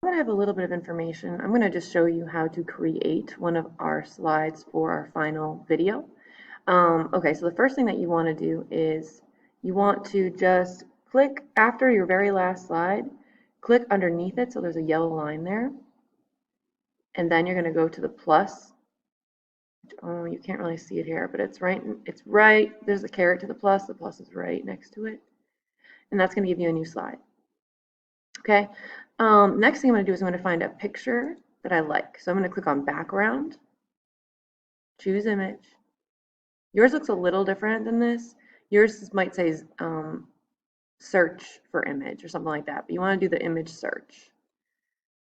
Now that I have a little bit of information, I'm going to just show you how to create one of our slides for our final video. Okay, so the first thing that you want to do is you want to just click after your very last slide, click underneath it, so there's a yellow line there, and then you're going to go to the plus. Oh, you can't really see it here, but it's right, there's a caret to the plus is right next to it, and that's going to give you a new slide. Okay, next thing I'm going to do is I'm going to find a picture that I like. So I'm going to click on background, choose image. Yours looks a little different than this. Yours might say search for image or something like that, but you want to do the image search.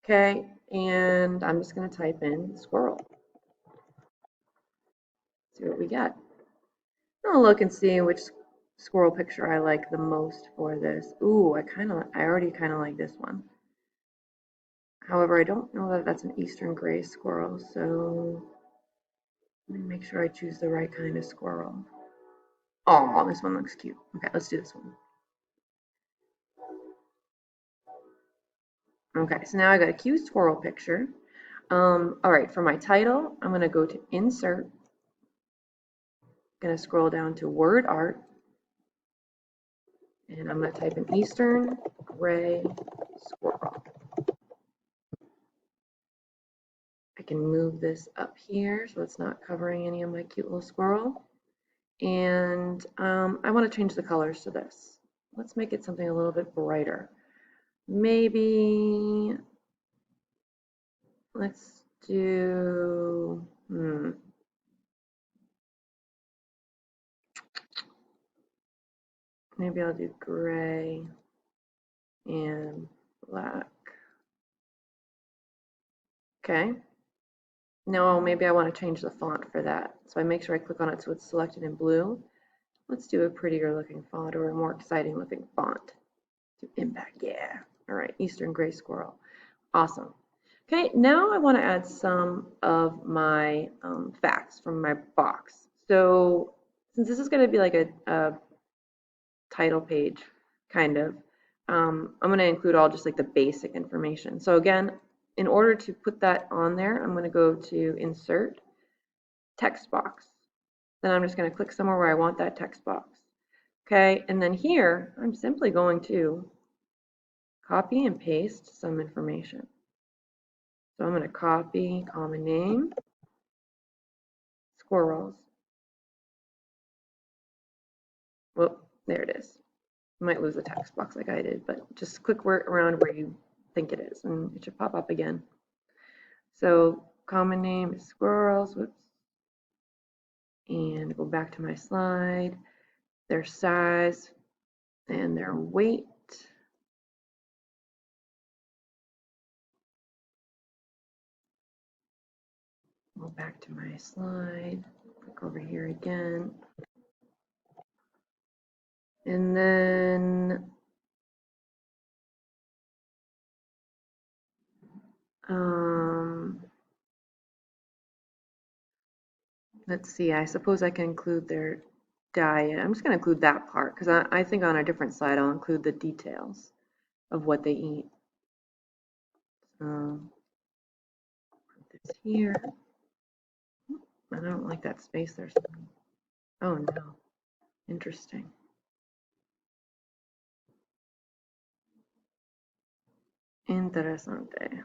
Okay, and I'm just going to type in squirrel. See what we get. I'll look and see which squirrel picture I like the most for this. Ooh, I already kind of like this one. However, I don't know that that's an eastern gray squirrel, so let me make sure I choose the right kind of squirrel. Oh, this one looks cute. Okay, let's do this one. Okay, so now I got a cute squirrel picture. All right, for my title, I'm going to go to Insert. I'm going to scroll down to Word Art. And I'm going to type in Eastern Gray Squirrel. I can move this up here so it's not covering any of my cute little squirrel. And I want to change the colors to this. Let's make it something a little bit brighter. Maybe let's do, maybe I'll do gray and black. Okay. Now maybe I want to change the font for that. So I make sure I click on it so it's selected in blue. Let's do a prettier looking font or a more exciting looking font. Do impact, yeah. All right, Eastern Gray Squirrel. Awesome. Okay, now I want to add some of my facts from my box. So since this is going to be like a title page, kind of, I'm going to include all just like the basic information. So again, in order to put that on there, I'm going to go to Insert, Text Box. Then I'm just going to click somewhere where I want that text box. Okay, and then here, I'm simply going to copy and paste some information. So I'm going to copy common name, squirrels. Whoop, there it is. You might lose the text box like I did, but just click around where you think it is, and it should pop up again. So common name is squirrels, whoops. And go back to my slide, their size and their weight. Go back to my slide, click over here again. And then let's see, I suppose I can include their diet. I'm just going to include that part because I think on a different slide I'll include the details of what they eat. Put this here. I don't like that space there. Oh no, interesting. Interesante.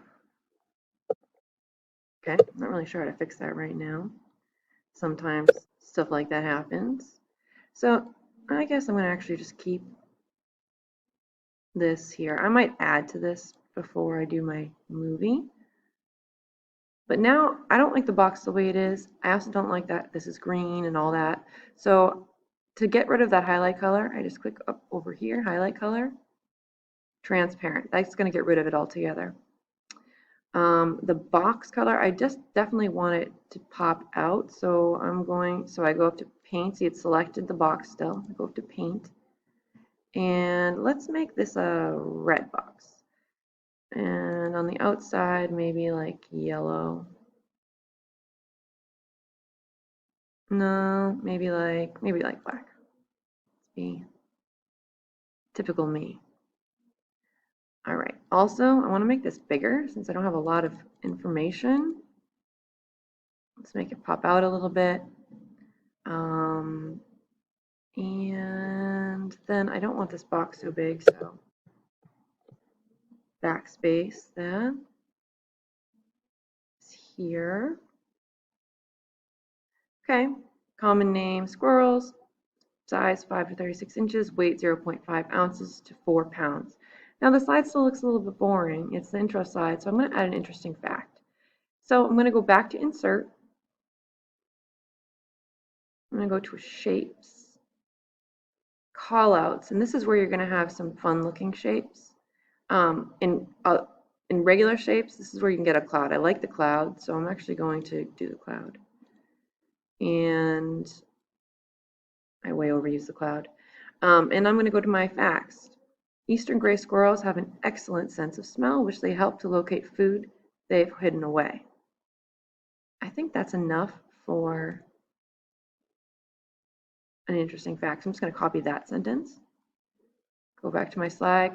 Okay, not really sure how to fix that right now. Sometimes stuff like that happens. So I guess I'm going to actually just keep this here. I might add to this before I do my movie. But now I don't like the box the way it is. I also don't like that this is green and all that. So to get rid of that highlight color, I just click up over here, highlight color, transparent. That's going to get rid of it altogether. The box color, I just definitely want it to pop out. So I go up to paint. See, it's selected the box still. I go up to paint. And let's make this a red box. And on the outside, maybe like yellow. No, maybe like black. Let's be typical me. All right, also, I want to make this bigger since I don't have a lot of information. Let's make it pop out a little bit. And then I don't want this box so big, so backspace that. It's here. Okay, common name, squirrels, size 5 to 36 inches, weight 0.5 ounces to 4 pounds. Now the slide still looks a little bit boring. It's the intro slide, so I'm going to add an interesting fact. So I'm going to go back to insert. I'm going to go to shapes, callouts, and this is where you're going to have some fun looking shapes. In regular shapes, this is where you can get a cloud. I like the cloud, so I'm actually going to do the cloud. And I way overuse the cloud. And I'm going to go to my facts. Eastern gray squirrels have an excellent sense of smell, which they help to locate food they've hidden away. I think that's enough for an interesting fact. So I'm just going to copy that sentence. Go back to my slide,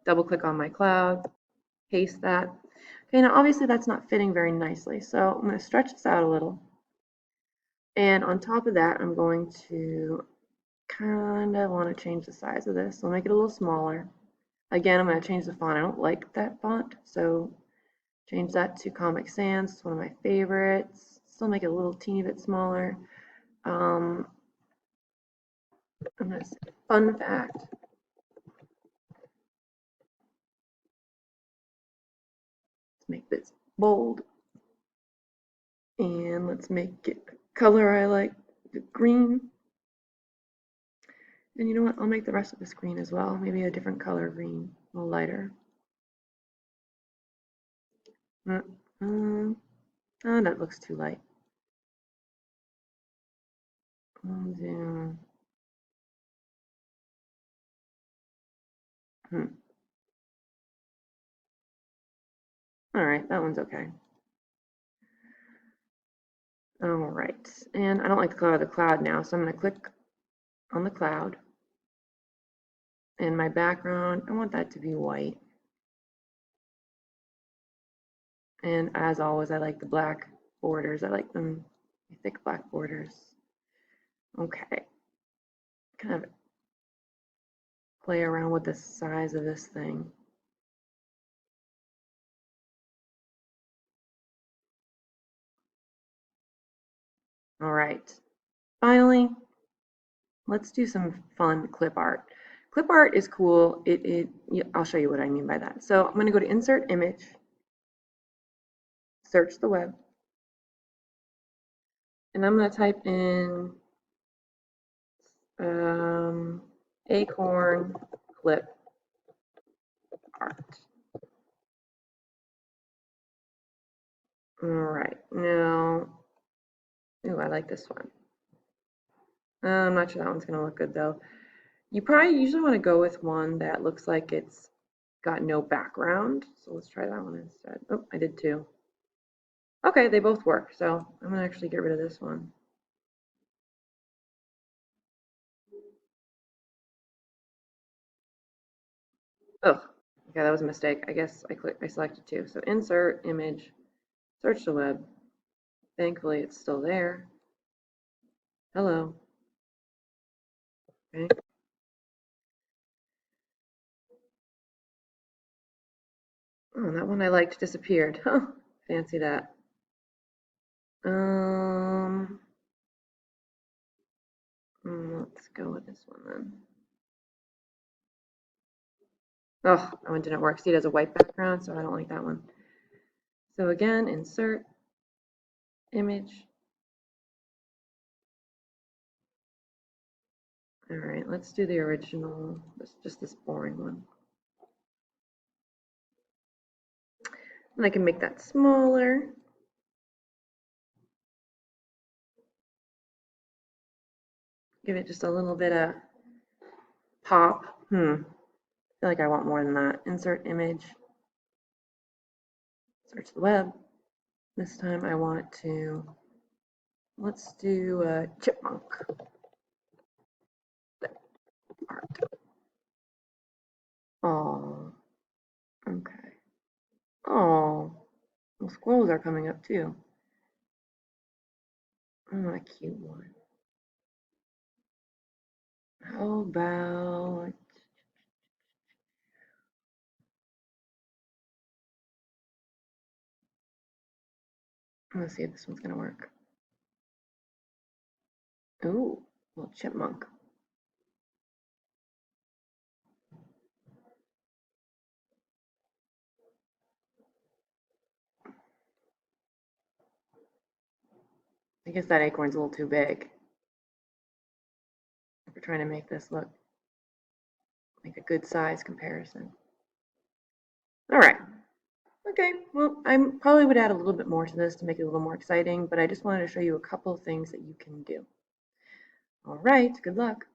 double click on my cloud, paste that. Okay, now obviously that's not fitting very nicely, so I'm going to stretch this out a little. And on top of that, I'm going to kind of want to change the size of this. So I'll make it a little smaller. Again, I'm going to change the font. I don't like that font, so change that to Comic Sans. It's one of my favorites. Still make it a little teeny bit smaller. I'm going to say fun fact. Let's make this bold. And let's make it color I like, the green. And you know what? I'll make the rest of this green as well. Maybe a different color green, a little lighter. Oh, that looks too light. All right, that one's okay. All right, and I don't like the color of the cloud now, so I'm going to click on the cloud. And my background, I want that to be white. And as always, I like the black borders. I like them thick black borders. Okay. Kind of play around with the size of this thing. All right. Finally, let's do some fun clip art. Clip art is cool. I'll show you what I mean by that. So I'm going to go to Insert Image, search the web, and I'm going to type in acorn clip art. All right, now, ooh, I like this one. I'm not sure that one's going to look good though. You probably usually want to go with one that looks like it's got no background. So let's try that one instead. Oh, I did two. Okay, they both work. So I'm going to actually get rid of this one. Oh, okay, that was a mistake. I guess I selected two. So insert image, search the web. Thankfully, it's still there. Hello. Okay. Oh, that one I liked disappeared. Huh, fancy that. Let's go with this one then. Oh, that one didn't work. See, it has a white background, so I don't like that one. So again, insert, image. All right, let's do the original, just this boring one. And I can make that smaller. Give it just a little bit of pop. I feel like I want more than that. Insert image, search the web. This time I want to, let's do a chipmunk art. Oh, Okay. Oh, well, squirrels are coming up too. Oh, a cute one. How about, let's see if this one's gonna work. Ooh, little chipmunk. I guess that acorn's a little too big. We're trying to make this look like a good size comparison. All right. Okay, well, I probably would add a little bit more to this to make it a little more exciting, but I just wanted to show you a couple of things that you can do. All right, good luck.